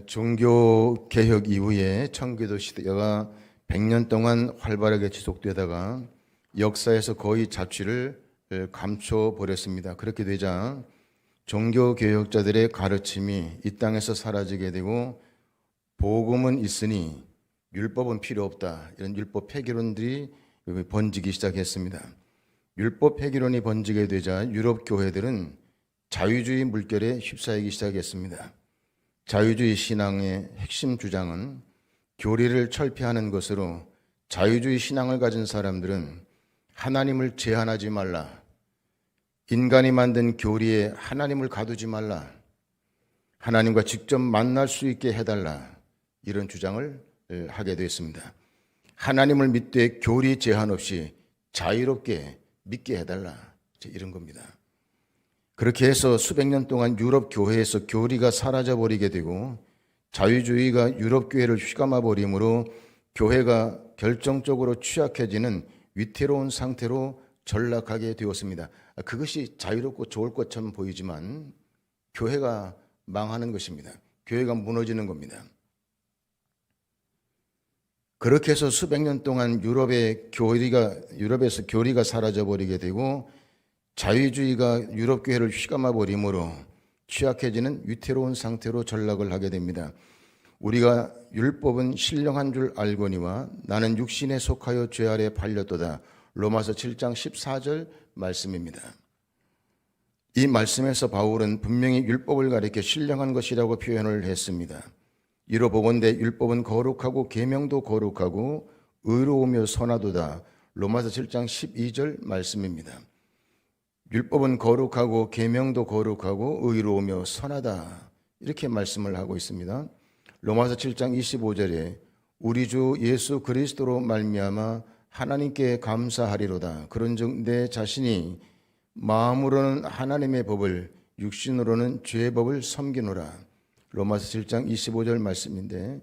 종교 개혁 이후에 청교도 시대가 100년 동안 활발하게 지속되다가 역사에서 거의 자취를 감춰 버렸습니다. 그렇게 되자 종교 개혁자들의 가르침이 이 땅에서 사라지게 되고 복음은 있으니 율법은 필요 없다. 이런 율법 폐기론들이 번지기 시작했습니다. 율법 폐기론이 번지게 되자 유럽 교회들은 자유주의 물결에 휩싸이기 시작했습니다. 자유주의 신앙의 핵심 주장은 교리를 철폐하는 것으로 자유주의 신앙을 가진 사람들은 하나님을 제한하지 말라, 인간이 만든 교리에 하나님을 가두지 말라, 하나님과 직접 만날 수 있게 해달라, 이런 주장을 하게 됐습니다. 하나님을 믿되 교리 제한 없이 자유롭게 믿게 해달라, 이런 겁니다. 그렇게 해서 수백 년 동안 유럽 교회에서 교리가 사라져버리게 되고 자유주의가 유럽 교회를 휘감아 버림으로 교회가 결정적으로 취약해지는 위태로운 상태로 전락하게 되었습니다. 그것이 자유롭고 좋을 것처럼 보이지만 교회가 망하는 것입니다. 교회가 무너지는 겁니다. 그렇게 해서 수백 년 동안 유럽에서 교리가 사라져버리게 되고 자유주의가 유럽 교회를 휘감아 버림으로 취약해지는 위태로운 상태로 전락을 하게 됩니다. 우리가 율법은 신령한 줄 알거니와 나는 육신에 속하여 죄 아래 팔렸도다. 로마서 7장 14절 말씀입니다. 이 말씀에서 바울은 분명히 율법을 가리켜 신령한 것이라고 표현을 했습니다. 이로 보건대 율법은 거룩하고 계명도 거룩하고 의로우며 선하도다. 로마서 7장 12절 말씀입니다. 율법은 거룩하고 계명도 거룩하고 의로우며 선하다, 이렇게 말씀을 하고 있습니다. 로마서 7장 25절에 우리 주 예수 그리스도로 말미암아 하나님께 감사하리로다. 그런즉 내 자신이 마음으로는 하나님의 법을 육신으로는 죄의 법을 섬기노라. 로마서 7장 25절 말씀인데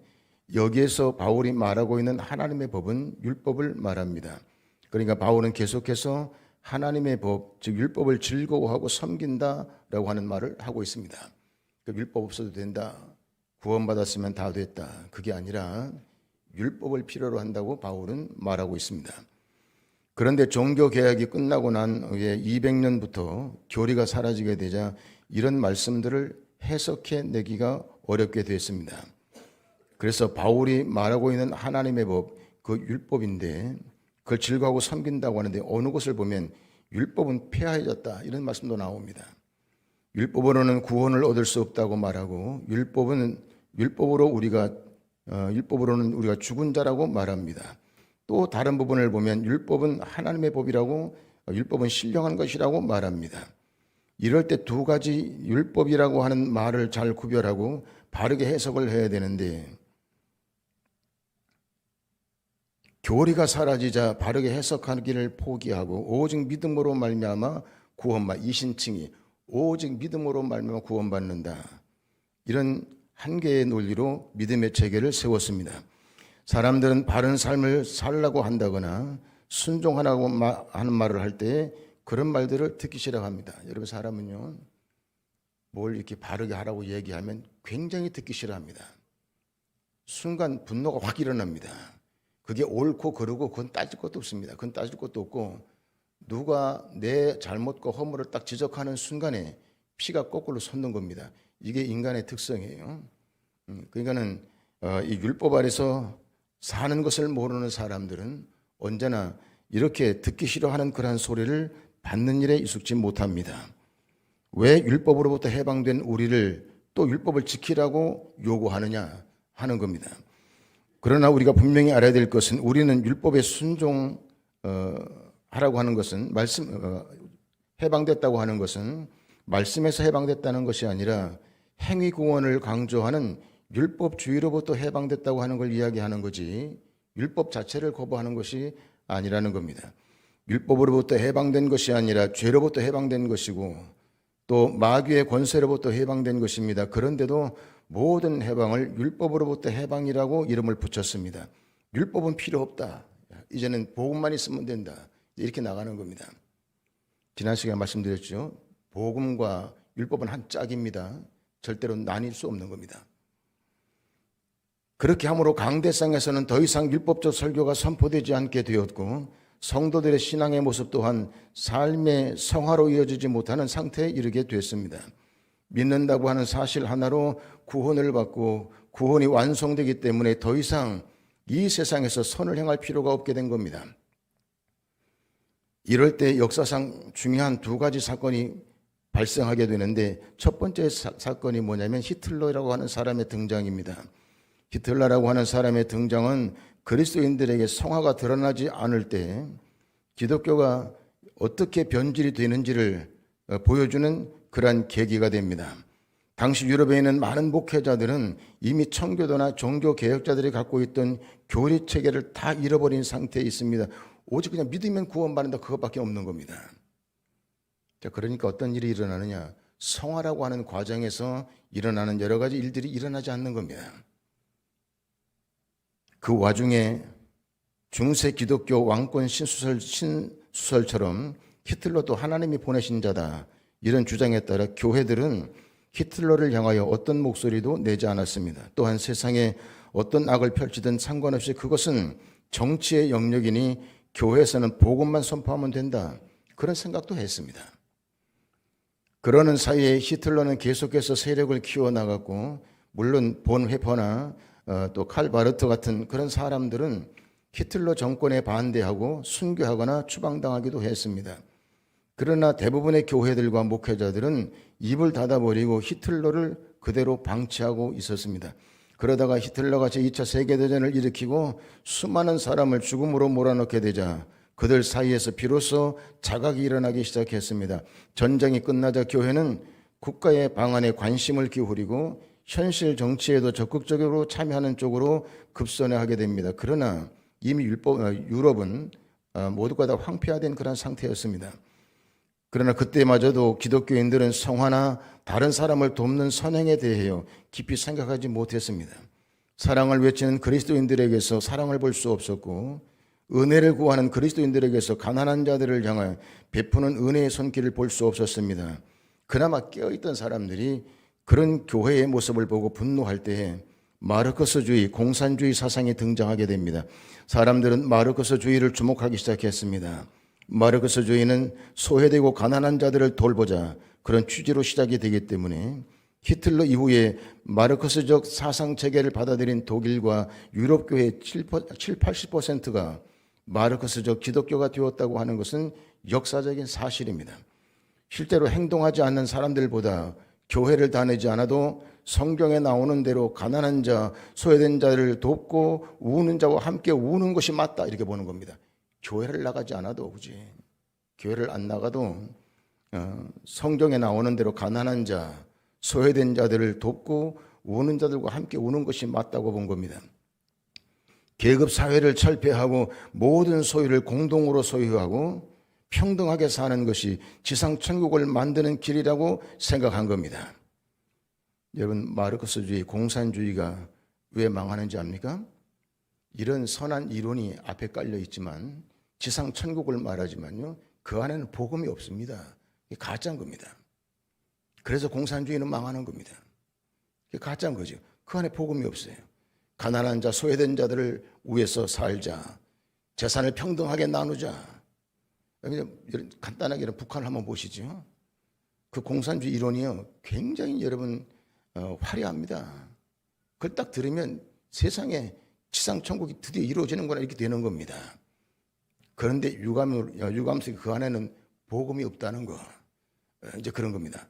여기에서 바울이 말하고 있는 하나님의 법은 율법을 말합니다. 그러니까 바울은 계속해서 하나님의 법, 즉 율법을 즐거워하고 섬긴다라고 하는 말을 하고 있습니다. 율법 없어도 된다, 구원받았으면 다 됐다, 그게 아니라 율법을 필요로 한다고 바울은 말하고 있습니다. 그런데 종교개혁이 끝나고 난 후에 200년부터 교리가 사라지게 되자 이런 말씀들을 해석해내기가 어렵게 됐습니다. 그래서 바울이 말하고 있는 하나님의 법, 그 율법인데 그걸 즐거워하고 섬긴다고 하는데 어느 곳을 보면 율법은 폐하해졌다, 이런 말씀도 나옵니다. 율법으로는 구원을 얻을 수 없다고 말하고 율법으로는 우리가 죽은 자라고 말합니다. 또 다른 부분을 보면 율법은 하나님의 법이라고, 율법은 신령한 것이라고 말합니다. 이럴 때 두 가지 율법이라고 하는 말을 잘 구별하고 바르게 해석을 해야 되는데 교리가 사라지자 바르게 해석하기를 포기하고 오직 믿음으로 말미암아 구원받, 이신칭이 오직 믿음으로 말미암아 구원받는다, 이런 한계의 논리로 믿음의 체계를 세웠습니다. 사람들은 바른 삶을 살라고 한다거나 순종하라고 하는 말을 할 때 그런 말들을 듣기 싫어합니다. 여러분, 사람은요, 뭘 이렇게 바르게 하라고 얘기하면 굉장히 듣기 싫어합니다. 순간 분노가 확 일어납니다. 그게 옳고 그르고 그건 따질 것도 없습니다. 그건 따질 것도 없고 누가 내 잘못과 허물을 딱 지적하는 순간에 피가 거꾸로 솟는 겁니다. 이게 인간의 특성이에요. 그러니까는 이 율법 아래서 사는 것을 모르는 사람들은 언제나 이렇게 듣기 싫어하는 그러한 소리를 받는 일에 익숙지 못합니다. 왜 율법으로부터 해방된 우리를 또 율법을 지키라고 요구하느냐 하는 겁니다. 그러나 우리가 분명히 알아야 될 것은 우리는 율법에 순종하라고 하는 것은 해방됐다고 하는 것은 말씀에서 해방됐다는 것이 아니라 행위 구원을 강조하는 율법주의로부터 해방됐다고 하는 걸 이야기하는 거지 율법 자체를 거부하는 것이 아니라는 겁니다. 율법으로부터 해방된 것이 아니라 죄로부터 해방된 것이고 또 마귀의 권세로부터 해방된 것입니다. 그런데도 모든 해방을 율법으로부터 해방이라고 이름을 붙였습니다. 율법은 필요 없다, 이제는 복음만 있으면 된다, 이렇게 나가는 겁니다. 지난 시간에 말씀드렸죠. 복음과 율법은 한 짝입니다. 절대로 나뉠 수 없는 겁니다. 그렇게 함으로 강대상에서는 더 이상 율법적 설교가 선포되지 않게 되었고 성도들의 신앙의 모습 또한 삶의 성화로 이어지지 못하는 상태에 이르게 됐습니다. 믿는다고 하는 사실 하나로 구원을 받고 구원이 완성되기 때문에 더 이상 이 세상에서 선을 행할 필요가 없게 된 겁니다. 이럴 때 역사상 중요한 두 가지 사건이 발생하게 되는데 첫 번째 사건이 뭐냐면 히틀러라고 하는 사람의 등장입니다. 히틀러라고 하는 사람의 등장은 그리스도인들에게 성화가 드러나지 않을 때 기독교가 어떻게 변질이 되는지를 보여주는 그러한 계기가 됩니다. 당시 유럽에 있는 많은 목회자들은 이미 청교도나 종교개혁자들이 갖고 있던 교리 체계를 다 잃어버린 상태에 있습니다. 오직 그냥 믿으면 구원받는다 그것밖에 없는 겁니다. 자, 그러니까 어떤 일이 일어나느냐? 성화라고 하는 과정에서 일어나는 여러 가지 일들이 일어나지 않는 겁니다. 그 와중에 중세 기독교 왕권 신수설처럼 히틀러도 하나님이 보내신 자다 이런 주장에 따라 교회들은 히틀러를 향하여 어떤 목소리도 내지 않았습니다. 또한 세상에 어떤 악을 펼치든 상관없이 그것은 정치의 영역이니 교회에서는 복음만 선포하면 된다 그런 생각도 했습니다. 그러는 사이에 히틀러는 계속해서 세력을 키워나갔고 물론 본 회퍼나 또 칼 바르트 같은 그런 사람들은 히틀러 정권에 반대하고 순교하거나 추방당하기도 했습니다. 그러나 대부분의 교회들과 목회자들은 입을 닫아버리고 히틀러를 그대로 방치하고 있었습니다. 그러다가 히틀러가 제2차 세계대전을 일으키고 수많은 사람을 죽음으로 몰아넣게 되자 그들 사이에서 비로소 자각이 일어나기 시작했습니다. 전쟁이 끝나자 교회는 국가의 방안에 관심을 기울이고 현실 정치에도 적극적으로 참여하는 쪽으로 급선회하게 됩니다. 그러나 이미 유럽은 모두가 다 황폐화된 그런 상태였습니다. 그러나 그때마저도 기독교인들은 성화나 다른 사람을 돕는 선행에 대하여 깊이 생각하지 못했습니다. 사랑을 외치는 그리스도인들에게서 사랑을 볼 수 없었고 은혜를 구하는 그리스도인들에게서 가난한 자들을 향하여 베푸는 은혜의 손길을 볼 수 없었습니다. 그나마 깨어있던 사람들이 그런 교회의 모습을 보고 분노할 때에 마르크스주의, 공산주의 사상이 등장하게 됩니다. 사람들은 마르크스주의를 주목하기 시작했습니다. 마르크스주의는 소외되고 가난한 자들을 돌보자 그런 취지로 시작이 되기 때문에 히틀러 이후에 마르크스적 사상 체계를 받아들인 독일과 유럽 교회의 80%가 마르크스적 기독교가 되었다고 하는 것은 역사적인 사실입니다. 실제로 행동하지 않는 사람들보다 교회를 다니지 않아도 성경에 나오는 대로 가난한 자, 소외된 자를 돕고 우는 자와 함께 우는 것이 맞다 이렇게 보는 겁니다. 교회를 나가지 않아도 그지? 교회를 안 나가도 성경에 나오는 대로 가난한 자, 소외된 자들을 돕고 우는 자들과 함께 우는 것이 맞다고 본 겁니다. 계급 사회를 철폐하고 모든 소유를 공동으로 소유하고 평등하게 사는 것이 지상 천국을 만드는 길이라고 생각한 겁니다. 여러분, 마르크스주의, 공산주의가 왜 망하는지 압니까? 이런 선한 이론이 앞에 깔려 있지만 지상 천국을 말하지만요, 그 안에는 복음이 없습니다. 이게 가짜인 겁니다. 그래서 공산주의는 망하는 겁니다. 이게 가짜인 거죠. 그 안에 복음이 없어요. 가난한 자, 소외된 자들을 위해서 살자. 재산을 평등하게 나누자. 간단하게 이런 북한을 한번 보시죠. 그 공산주의 이론이요, 굉장히 여러분 화려합니다. 그걸 딱 들으면 세상에 지상천국이 드디어 이루어지는구나 이렇게 되는 겁니다. 그런데 유감스럽게 그 안에는 복음이 없다는 거, 이제 그런 겁니다.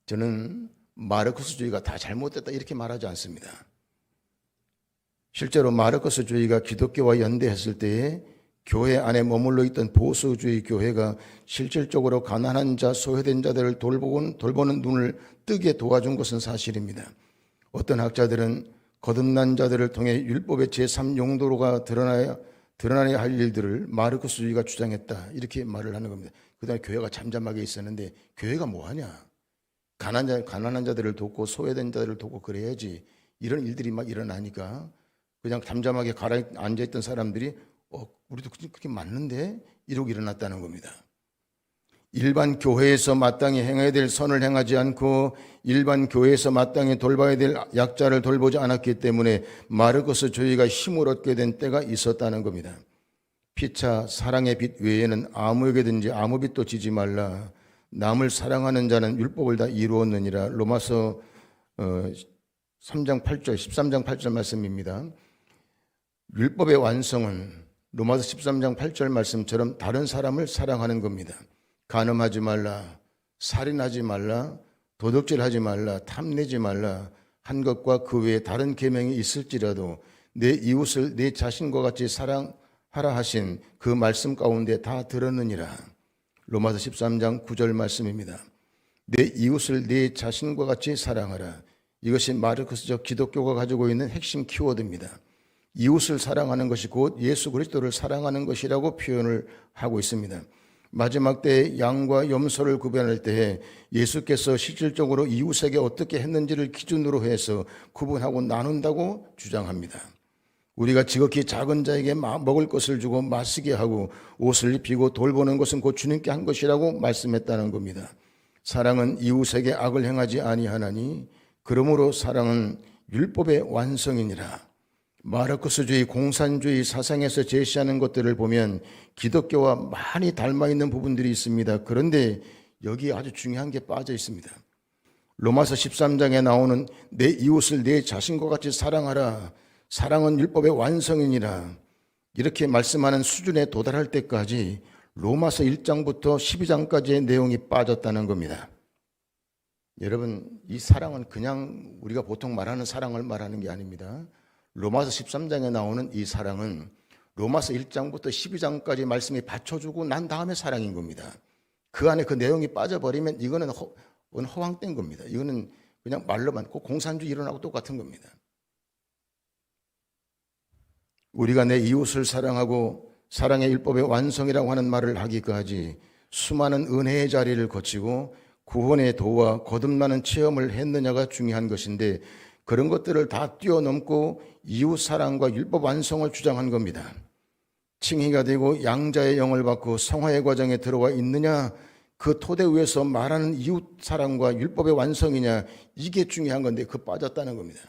저는 마르크스주의가 다 잘못됐다 이렇게 말하지 않습니다. 실제로 마르크스주의가 기독교와 연대했을 때에 교회 안에 머물러 있던 보수주의 교회가 실질적으로 가난한 자, 소외된 자들을 돌보는 눈을 뜨게 도와준 것은 사실입니다. 어떤 학자들은 거듭난 자들을 통해 율법의 제3용도로가 드러나야 할 일들을 마르크스주의가 주장했다 이렇게 말을 하는 겁니다. 그다음에 교회가 잠잠하게 있었는데 교회가 뭐하냐? 가난한 자들을 돕고 소외된 자들을 돕고 그래야지. 이런 일들이 막 일어나니까 그냥 잠잠하게 앉아있던 사람들이 우리도 그렇게 맞는데 이러고 일어났다는 겁니다. 일반 교회에서 마땅히 행해야 될 선을 행하지 않고 일반 교회에서 마땅히 돌봐야 될 약자를 돌보지 않았기 때문에 마르코스 주의가 힘을 얻게 된 때가 있었다는 겁니다. 피차 사랑의 빛 외에는 아무에게든지 아무 빛도 지지 말라. 남을 사랑하는 자는 율법을 다 이루었느니라. 로마서 3장 8절 13장 8절 말씀입니다. 율법의 완성은 로마서 13장 8절 말씀처럼 다른 사람을 사랑하는 겁니다. 간음하지 말라, 살인하지 말라, 도둑질하지 말라, 탐내지 말라 한 것과 그 외에 다른 계명이 있을지라도 내 이웃을 내 자신과 같이 사랑하라 하신 그 말씀 가운데 다 들었느니라. 로마서 13장 9절 말씀입니다. 내 이웃을 내 자신과 같이 사랑하라. 이것이 마르크스적 기독교가 가지고 있는 핵심 키워드입니다. 이웃을 사랑하는 것이 곧 예수 그리스도를 사랑하는 것이라고 표현을 하고 있습니다. 마지막 때에 양과 염소를 구별할 때에 예수께서 실질적으로 이웃에게 어떻게 했는지를 기준으로 해서 구분하고 나눈다고 주장합니다. 우리가 지극히 작은 자에게 먹을 것을 주고 마시게 하고 옷을 입히고 돌보는 것은 곧 주님께 한 것이라고 말씀했다는 겁니다. 사랑은 이웃에게 악을 행하지 아니하나니 그러므로 사랑은 율법의 완성이니라. 마르크스주의 공산주의 사상에서 제시하는 것들을 보면 기독교와 많이 닮아있는 부분들이 있습니다. 그런데 여기에 아주 중요한 게 빠져 있습니다. 로마서 13장에 나오는 내 이웃을 내 자신과 같이 사랑하라. 사랑은 율법의 완성이니라. 이렇게 말씀하는 수준에 도달할 때까지 로마서 1장부터 12장까지의 내용이 빠졌다는 겁니다. 여러분, 이 사랑은 그냥 우리가 보통 말하는 사랑을 말하는 게 아닙니다. 로마서 13장에 나오는 이 사랑은 로마서 1장부터 12장까지 말씀이 받쳐주고 난 다음에 사랑인 겁니다. 그 안에 그 내용이 빠져버리면 이거는 허황된 겁니다. 이거는 그냥 말로만 공산주의 일어나고 똑같은 겁니다. 우리가 내 이웃을 사랑하고 사랑의 율법의 완성이라고 하는 말을 하기까지 수많은 은혜의 자리를 거치고 구원의 도와 거듭나는 체험을 했느냐가 중요한 것인데 그런 것들을 다 뛰어넘고 이웃 사랑과 율법 완성을 주장한 겁니다. 칭의가 되고 양자의 영을 받고 성화의 과정에 들어와 있느냐, 그 토대 위에서 말하는 이웃 사랑과 율법의 완성이냐, 이게 중요한 건데 그 빠졌다는 겁니다.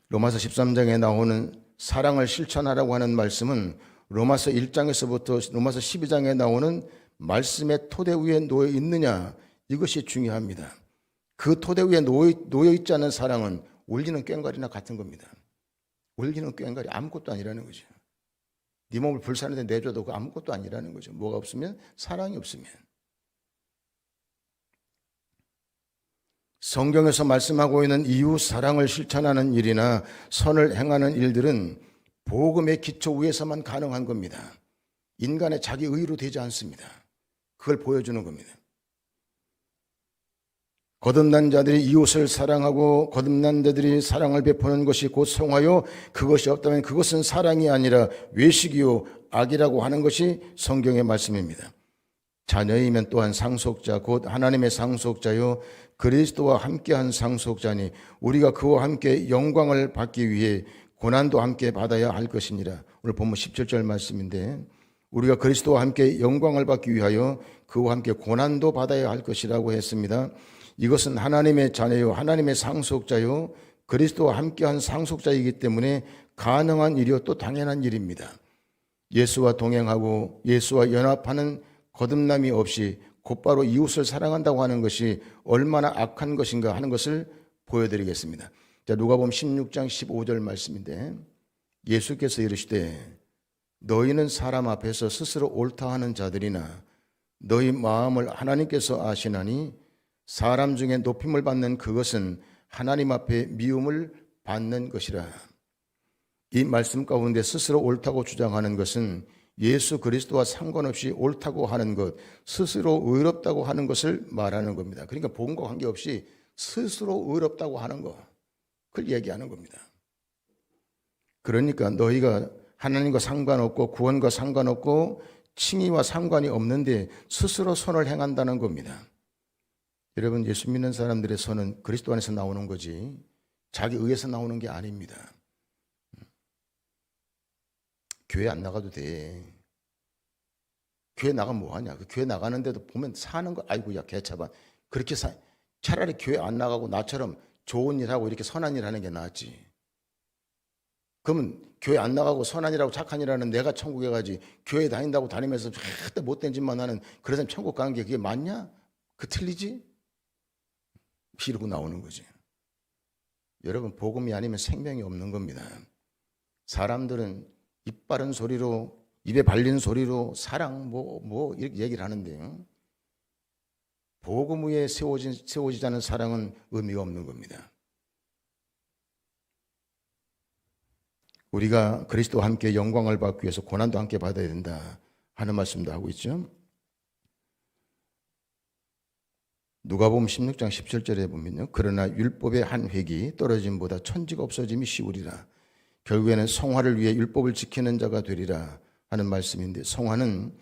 로마서 13장에 나오는 사랑을 실천하라고 하는 말씀은 로마서 1장에서부터 로마서 12장에 나오는 말씀의 토대 위에 놓여 있느냐, 이것이 중요합니다. 그 토대 위에 놓여 있지 않은 사랑은 울리는 꽹과리나 같은 겁니다. 울리는 꽹과리 아무것도 아니라는 거죠. 네 몸을 불사는데 내줘도 그 아무것도 아니라는 거죠. 뭐가 없으면? 사랑이 없으면. 성경에서 말씀하고 있는 이웃 사랑을 실천하는 일이나 선을 행하는 일들은 복음의 기초 위에서만 가능한 겁니다. 인간의 자기 의로 되지 않습니다. 그걸 보여주는 겁니다. 거듭난 자들이 이웃을 사랑하고 거듭난 자들이 사랑을 베푸는 것이 곧 성화요, 그것이 없다면 그것은 사랑이 아니라 외식이요 악이라고 하는 것이 성경의 말씀입니다. 자녀이면 또한 상속자 곧 하나님의 상속자요 그리스도와 함께한 상속자니 우리가 그와 함께 영광을 받기 위해 고난도 함께 받아야 할 것이니라. 오늘 본문 17절 말씀인데 우리가 그리스도와 함께 영광을 받기 위하여 그와 함께 고난도 받아야 할 것이라고 했습니다. 이것은 하나님의 자녀요 하나님의 상속자요 그리스도와 함께한 상속자이기 때문에 가능한 일이요 또 당연한 일입니다. 예수와 동행하고 예수와 연합하는 거듭남이 없이 곧바로 이웃을 사랑한다고 하는 것이 얼마나 악한 것인가 하는 것을 보여드리겠습니다. 자, 누가복음 16장 15절 말씀인데 예수께서 이르시되 너희는 사람 앞에서 스스로 옳다 하는 자들이나 너희 마음을 하나님께서 아시나니 사람 중에 높임을 받는 그것은 하나님 앞에 미움을 받는 것이라. 이 말씀 가운데 스스로 옳다고 주장하는 것은 예수 그리스도와 상관없이 옳다고 하는 것, 스스로 의롭다고 하는 것을 말하는 겁니다. 그러니까 복음과 관계없이 스스로 의롭다고 하는 것, 그걸 얘기하는 겁니다. 그러니까 너희가 하나님과 상관없고 구원과 상관없고 칭의와 상관이 없는데 스스로 선을 행한다는 겁니다. 여러분, 예수 믿는 사람들의 선은 그리스도 안에서 나오는 거지 자기 의에서 나오는 게 아닙니다. 교회 안 나가도 돼. 교회 나가면 뭐하냐. 그 교회 나가는데도 보면 사는 거 아이고 야 개차반 그렇게 차라리 교회 안 나가고 나처럼 좋은 일하고 이렇게 선한 일 하는 게 낫지. 그러면 교회 안 나가고 선한 일하고 착한 일하는 내가 천국에 가지 교회 다닌다고 다니면서 절대 못된 짓만 하는 그런 사람 천국 가는 게 그게 맞냐? 그 틀리지? 이러고 나오는 거지. 여러분 복음이 아니면 생명이 없는 겁니다. 사람들은 입 바른 소리로 입에 발린 소리로 사랑 뭐 이렇게 얘기를 하는데요. 복음 위에 세워지지 않은 사랑은 의미가 없는 겁니다. 우리가 그리스도와 함께 영광을 받기 위해서 고난도 함께 받아야 된다 하는 말씀도 하고 있죠. 누가복음 16장 17절에 보면요. 그러나 율법의 한 획이 떨어짐보다 천지가 없어짐이 쉬우리라. 결국에는 성화를 위해 율법을 지키는 자가 되리라 하는 말씀인데 성화는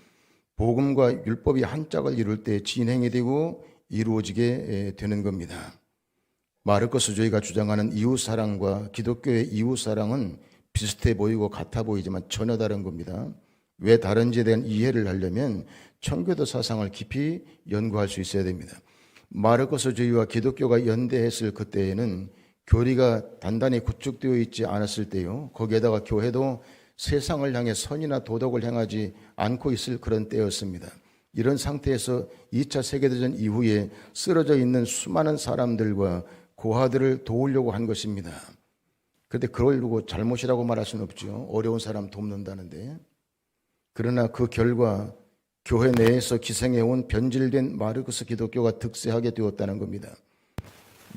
복음과 율법이 한 짝을 이룰 때 진행이 되고 이루어지게 되는 겁니다. 마르코스주의가 주장하는 이웃사랑과 기독교의 이웃사랑은 비슷해 보이고 같아 보이지만 전혀 다른 겁니다. 왜 다른지에 대한 이해를 하려면 청교도 사상을 깊이 연구할 수 있어야 됩니다. 마르코스주의와 기독교가 연대했을 그때에는 교리가 단단히 구축되어 있지 않았을 때요. 거기에다가 교회도 세상을 향해 선이나 도덕을 행하지 않고 있을 그런 때였습니다. 이런 상태에서 2차 세계대전 이후에 쓰러져 있는 수많은 사람들과 고아들을 도우려고 한 것입니다. 그런데 그러려고 잘못이라고 말할 수는 없죠. 어려운 사람 돕는다는데. 그러나 그 결과 교회 내에서 기생해온 변질된 마르크스 기독교가 득세하게 되었다는 겁니다.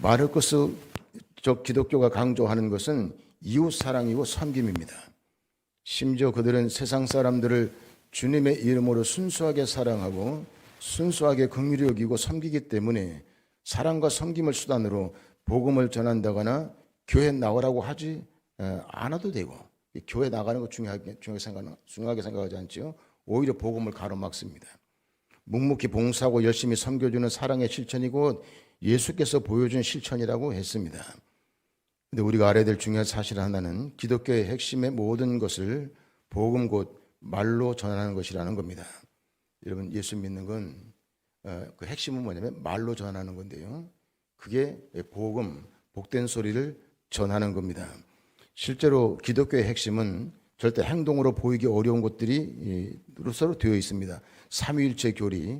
마르크스적 기독교가 강조하는 것은 이웃사랑이고 섬김입니다. 심지어 그들은 세상 사람들을 주님의 이름으로 순수하게 사랑하고 순수하게 긍휼히 여기고 섬기기 때문에 사랑과 섬김을 수단으로 복음을 전한다거나 교회 나오라고 하지 않아도 되고 교회 나가는 거 중요하게 생각하지 않죠. 오히려 복음을 가로막습니다. 묵묵히 봉사하고 열심히 섬겨주는 사랑의 실천이고 예수께서 보여준 실천이라고 했습니다. 근데 우리가 알아야 될 중요한 사실 하나는 기독교의 핵심의 모든 것을 복음 곧 말로 전하는 것이라는 겁니다. 여러분 예수 믿는 건 그 핵심은 뭐냐면 말로 전하는 건데요. 그게 복음, 복된 소리를 전하는 겁니다. 실제로 기독교의 핵심은 절대 행동으로 보이기 어려운 것들이 서로 되어 있습니다. 삼위일체 교리,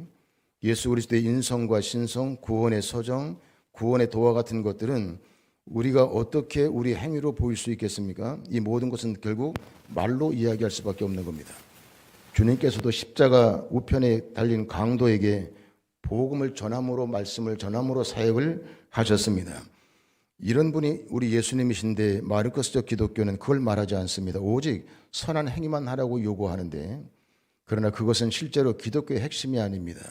예수 그리스도의 인성과 신성, 구원의 서정, 구원의 도와 같은 것들은 우리가 어떻게 우리 행위로 보일 수 있겠습니까? 이 모든 것은 결국 말로 이야기할 수밖에 없는 겁니다. 주님께서도 십자가 우편에 달린 강도에게 복음을 전함으로 말씀을 전함으로 사역을 하셨습니다. 이런 분이 우리 예수님이신데 마르코스적 기독교는 그걸 말하지 않습니다. 오직 선한 행위만 하라고 요구하는데 그러나 그것은 실제로 기독교의 핵심이 아닙니다.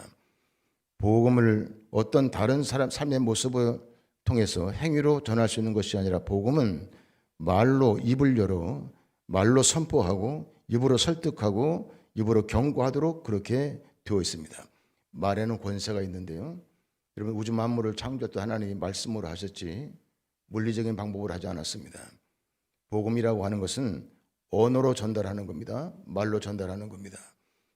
복음을 어떤 다른 사람 삶의 모습을 통해서 행위로 전할 수 있는 것이 아니라 복음은 말로 입을 열어 말로 선포하고 입으로 설득하고 입으로 경고하도록 그렇게 되어 있습니다. 말에는 권세가 있는데요. 여러분 우주 만물을 창조했던 하나님이 말씀으로 하셨지 물리적인 방법으로 하지 않았습니다. 복음이라고 하는 것은 언어로 전달하는 겁니다. 말로 전달하는 겁니다.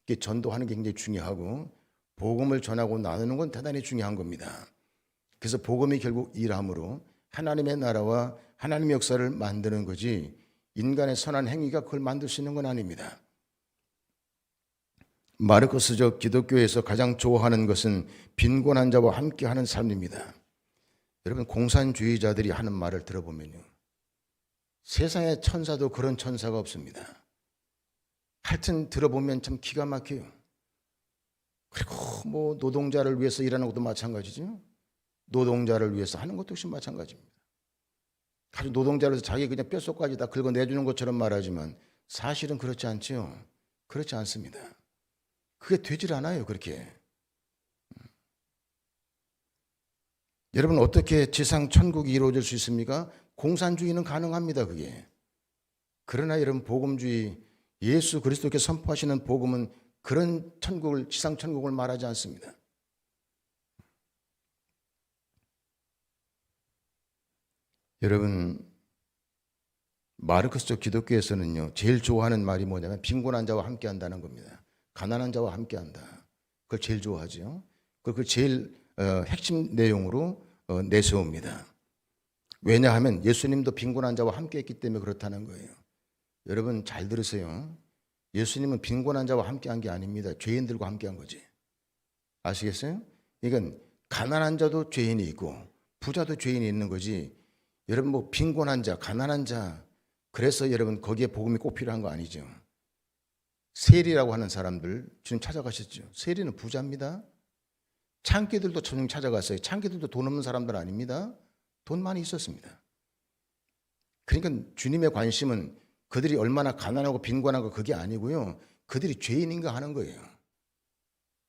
이게 전도하는 게 굉장히 중요하고 복음을 전하고 나누는 건 대단히 중요한 겁니다. 그래서 복음이 결국 일함으로 하나님의 나라와 하나님의 역사를 만드는 거지 인간의 선한 행위가 그걸 만들 수 있는 건 아닙니다. 마르코스적 기독교에서 가장 좋아하는 것은 빈곤한 자와 함께하는 삶입니다. 여러분 공산주의자들이 하는 말을 들어보면요. 세상의 천사도 그런 천사가 없습니다. 하여튼 들어보면 참 기가 막혀요. 그리고 뭐 노동자를 위해서 일하는 것도 마찬가지죠. 노동자를 위해서 하는 것도 역시 마찬가지입니다. 아주 노동자로서 자기 그냥 뼛속까지 다 긁어내주는 것처럼 말하지만 사실은 그렇지 않죠. 그렇지 않습니다. 그게 되질 않아요. 그렇게. 여러분 어떻게 지상 천국이 이루어질 수 있습니까? 공산주의는 가능합니다. 그게. 그러나 여러분 복음주의 예수 그리스도께 선포하시는 복음은 그런 천국을 지상 천국을 말하지 않습니다. 여러분 마르크스적 기독교에서는요 제일 좋아하는 말이 뭐냐면 빈곤한 자와 함께 한다는 겁니다. 가난한 자와 함께한다. 그걸 제일 좋아하죠. 그걸 제일 핵심 내용으로 내세웁니다. 왜냐하면 예수님도 빈곤한 자와 함께했기 때문에 그렇다는 거예요. 여러분 잘 들으세요. 예수님은 빈곤한 자와 함께한 게 아닙니다. 죄인들과 함께한 거지. 아시겠어요? 이건 가난한 자도 죄인이 있고 부자도 죄인이 있는 거지. 여러분 뭐 빈곤한 자, 가난한 자, 그래서 여러분 거기에 복음이 꼭 필요한 거 아니죠. 세리라고 하는 사람들 주님 찾아가셨죠. 세리는 부자입니다. 창기들도 주님 찾아갔어요. 창기들도 돈 없는 사람들 아닙니다. 돈 많이 있었습니다. 그러니까 주님의 관심은 그들이 얼마나 가난하고 빈곤한가 그게 아니고요. 그들이 죄인인가 하는 거예요.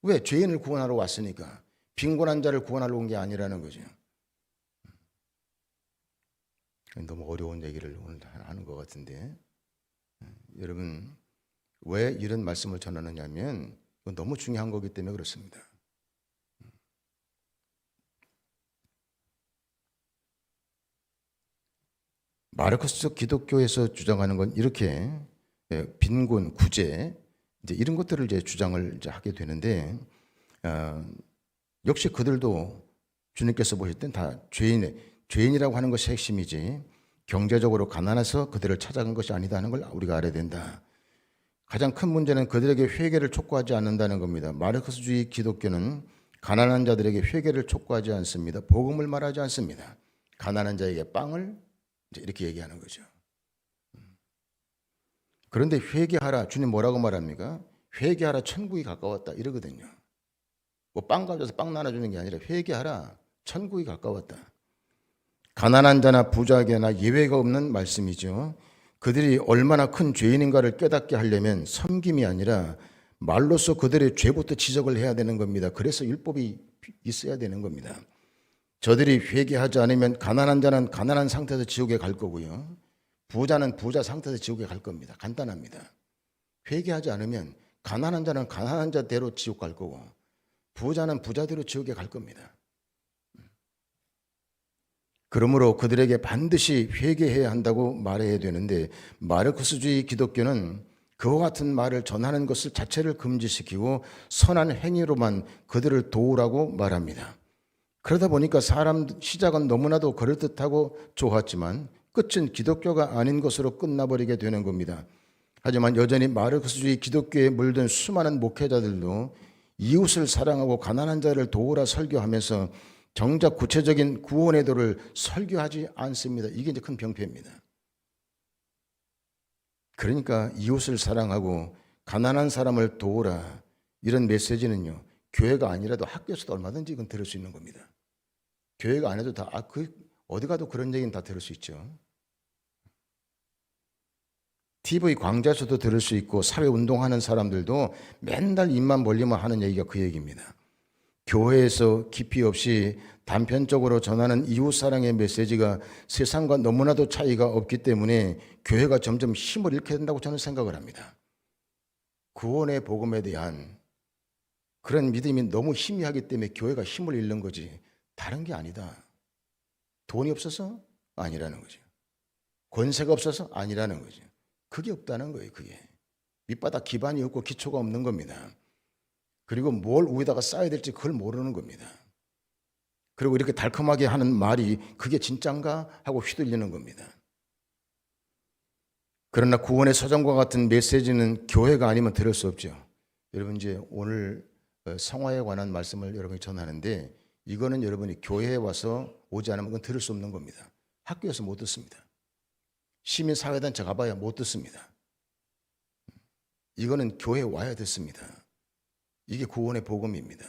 왜? 죄인을 구원하러 왔으니까. 빈곤한 자를 구원하러 온 게 아니라는 거죠. 너무 어려운 얘기를 오늘 하는 것 같은데 여러분 왜 이런 말씀을 전하느냐면 이건 너무 중요한 거기 때문에 그렇습니다. 마르크스적 기독교에서 주장하는 건 이렇게 빈곤, 구제 이제 이런 것들을 이제 주장을 이제 하게 되는데 역시 그들도 주님께서 보실 땐 다 죄인이라고 하는 것이 핵심이지 경제적으로 가난해서 그들을 찾아간 것이 아니다는 걸 우리가 알아야 된다. 가장 큰 문제는 그들에게 회개를 촉구하지 않는다는 겁니다. 마르크스주의 기독교는 가난한 자들에게 회개를 촉구하지 않습니다. 복음을 말하지 않습니다. 가난한 자에게 빵을 이렇게 얘기하는 거죠. 그런데 회개하라, 주님 뭐라고 말합니까? 회개하라, 천국이 가까웠다 이러거든요. 뭐 빵 가져서 빵 나눠주는 게 아니라 회개하라, 천국이 가까웠다. 가난한 자나 부자에게나 예외가 없는 말씀이죠. 그들이 얼마나 큰 죄인인가를 깨닫게 하려면 섬김이 아니라 말로써 그들의 죄부터 지적을 해야 되는 겁니다. 그래서 율법이 있어야 되는 겁니다. 저들이 회개하지 않으면 가난한 자는 가난한 상태에서 지옥에 갈 거고요. 부자는 부자 상태에서 지옥에 갈 겁니다. 간단합니다. 회개하지 않으면 가난한 자는 가난한 자대로 지옥 갈 거고 부자는 부자대로 지옥에 갈 겁니다. 그러므로 그들에게 반드시 회개해야 한다고 말해야 되는데 마르크스주의 기독교는 그와 같은 말을 전하는 것을 자체를 금지시키고 선한 행위로만 그들을 도우라고 말합니다. 그러다 보니까 시작은 너무나도 그럴듯하고 좋았지만 끝은 기독교가 아닌 것으로 끝나버리게 되는 겁니다. 하지만 여전히 마르크스주의 기독교에 물든 수많은 목회자들도 이웃을 사랑하고 가난한 자를 도우라 설교하면서 정작 구체적인 구원의 도를 설교하지 않습니다. 이게 이제 큰 병폐입니다. 그러니까 이웃을 사랑하고 가난한 사람을 도우라 이런 메시지는요. 교회가 아니라도 학교에서도 얼마든지 이건 들을 수 있는 겁니다. 교회가 안 해도 다 어디 가도 그런 얘기는 다 들을 수 있죠. TV 광자에서도 들을 수 있고 사회운동하는 사람들도 맨날 입만 벌리면 하는 얘기가 그 얘기입니다. 교회에서 깊이 없이 단편적으로 전하는 이웃사랑의 메시지가 세상과 너무나도 차이가 없기 때문에 교회가 점점 힘을 잃게 된다고 저는 생각을 합니다. 구원의 복음에 대한 그런 믿음이 너무 희미하기 때문에 교회가 힘을 잃는 거지 다른 게 아니다. 돈이 없어서 아니라는 거죠. 권세가 없어서 아니라는 거죠. 그게 없다는 거예요. 그게 밑바닥 기반이 없고 기초가 없는 겁니다. 그리고 뭘 위에다가 쌓아야 될지 그걸 모르는 겁니다. 그리고 이렇게 달콤하게 하는 말이 그게 진짠가 하고 휘둘리는 겁니다. 그러나 구원의 서정과 같은 메시지는 교회가 아니면 들을 수 없죠. 여러분 이제 오늘 성화에 관한 말씀을 여러분이 전하는데 이거는 여러분이 교회에 와서 오지 않으면 그건 들을 수 없는 겁니다. 학교에서 못 듣습니다. 시민사회단체 가봐야 못 듣습니다. 이거는 교회에 와야 듣습니다. 이게 구원의 복음입니다.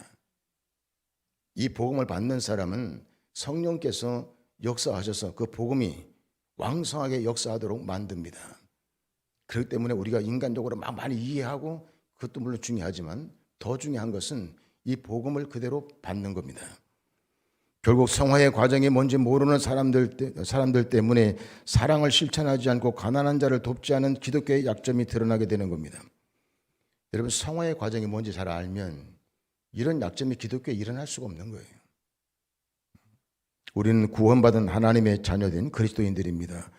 이 복음을 받는 사람은 성령께서 역사하셔서 그 복음이 왕성하게 역사하도록 만듭니다. 그렇기 때문에 우리가 인간적으로 막 많이 이해하고 그것도 물론 중요하지만 더 중요한 것은 이 복음을 그대로 받는 겁니다. 결국 성화의 과정이 뭔지 모르는 사람들 때문에 사랑을 실천하지 않고 가난한 자를 돕지 않은 기독교의 약점이 드러나게 되는 겁니다. 여러분 성화의 과정이 뭔지 잘 알면 이런 약점이 기독교에 일어날 수가 없는 거예요. 우리는 구원받은 하나님의 자녀된 그리스도인들입니다.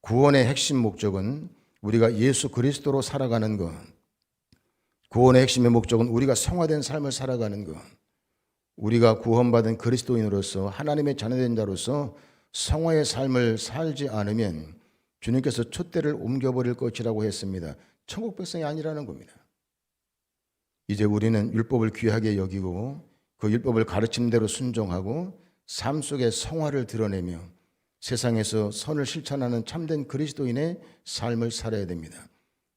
구원의 핵심 목적은 우리가 예수 그리스도로 살아가는 것, 구원의 핵심의 목적은 우리가 성화된 삶을 살아가는 것, 우리가 구원받은 그리스도인으로서 하나님의 자녀된 자로서 성화의 삶을 살지 않으면 주님께서 촛대를 옮겨버릴 것이라고 했습니다. 천국 백성이 아니라는 겁니다. 이제 우리는 율법을 귀하게 여기고 그 율법을 가르침대로 순종하고 삶 속에 성화를 드러내며 세상에서 선을 실천하는 참된 그리스도인의 삶을 살아야 됩니다.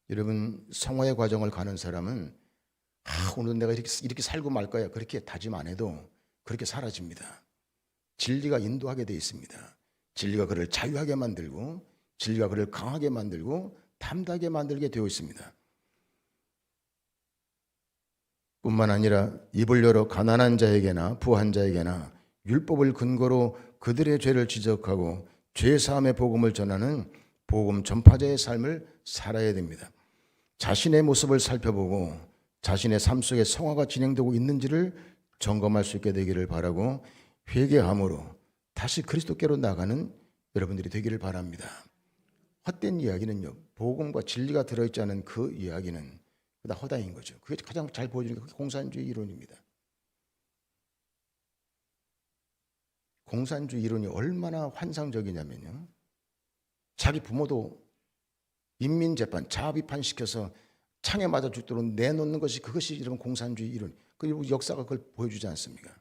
여러분, 성화의 과정을 가는 사람은 오늘 내가 이렇게 살고 말 거야 그렇게 다짐 안 해도 그렇게 사라집니다. 진리가 인도하게 되어 있습니다. 진리가 그를 자유하게 만들고 진리가 그를 강하게 만들고 담대하게 만들게 되어 있습니다. 뿐만 아니라 입을 열어 가난한 자에게나 부한 자에게나 율법을 근거로 그들의 죄를 지적하고 죄 사함의 복음을 전하는 복음 전파자의 삶을 살아야 됩니다. 자신의 모습을 살펴보고 자신의 삶 속에 성화가 진행되고 있는지를 점검할 수 있게 되기를 바라고 회개함으로 다시 그리스도께로 나가는 여러분들이 되기를 바랍니다. 헛된 이야기는요, 복음과 진리가 들어있지 않은 그 이야기는 다 허다인 거죠. 그게 가장 잘 보여주는 게 그게 공산주의 이론입니다. 공산주의 이론이 얼마나 환상적이냐면요, 자기 부모도 인민재판, 자비판시켜서 창에 맞아 죽도록 내놓는 것이 그것이 여러분 공산주의 이론. 그리고 역사가 그걸 보여주지 않습니까?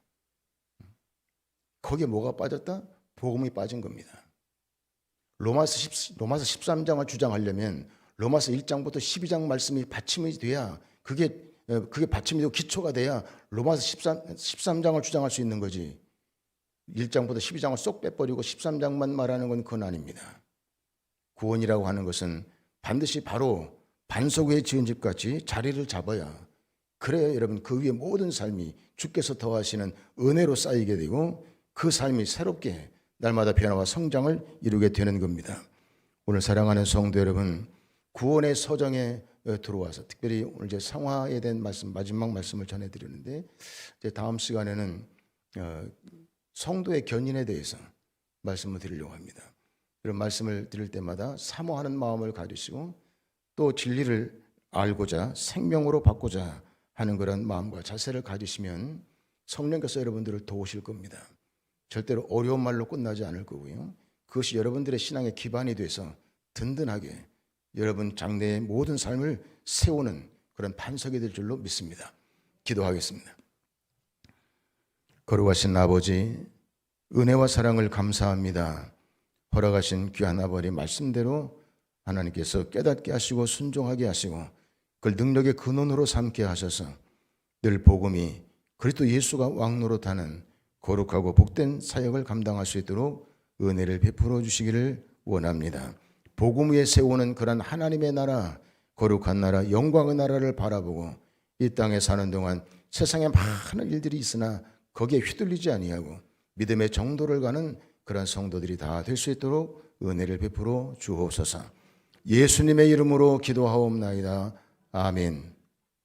거기에 뭐가 빠졌다? 복음이 빠진 겁니다. 로마서 13장을 주장하려면 로마서 1장부터 12장 말씀이 받침이 돼야 그게 받침이 되고 기초가 돼야 로마서 13장을 주장할 수 있는 거지. 1장부터 12장을 쏙 빼버리고 13장만 말하는 건 그건 아닙니다. 구원이라고 하는 것은 반드시 바로 반석 위에 지은 집같이 자리를 잡아야, 그래야 여러분 그 위에 모든 삶이 주께서 더하시는 은혜로 쌓이게 되고 그 삶이 새롭게 날마다 변화와 성장을 이루게 되는 겁니다. 오늘 사랑하는 성도 여러분, 구원의 서정에 들어와서 특별히 오늘 이제 성화에 대한 말씀, 마지막 말씀을 전해드리는데, 이제 다음 시간에는 성도의 견인에 대해서 말씀을 드리려고 합니다. 이런 말씀을 드릴 때마다 사모하는 마음을 가지시고 또 진리를 알고자 생명으로 받고자 하는 그런 마음과 자세를 가지시면 성령께서 여러분들을 도우실 겁니다. 절대로 어려운 말로 끝나지 않을 거고요. 그것이 여러분들의 신앙의 기반이 돼서 든든하게 여러분 장래의 모든 삶을 세우는 그런 반석이 될 줄로 믿습니다. 기도하겠습니다. 거룩하신 아버지, 은혜와 사랑을 감사합니다. 허락하신 귀한 아버지 말씀대로 하나님께서 깨닫게 하시고 순종하게 하시고 그걸 능력의 근원으로 삼게 하셔서 늘 복음이 그리스도 예수가 왕노릇하는 거룩하고 복된 사역을 감당할 수 있도록 은혜를 베풀어 주시기를 원합니다. 복음 위에 세우는 그런 하나님의 나라, 거룩한 나라, 영광의 나라를 바라보고 이 땅에 사는 동안 세상에 많은 일들이 있으나 거기에 휘둘리지 아니하고 믿음의 정도를 가는 그런 성도들이 다 될 수 있도록 은혜를 베풀어 주옵소서. 예수님의 이름으로 기도하옵나이다. 아멘.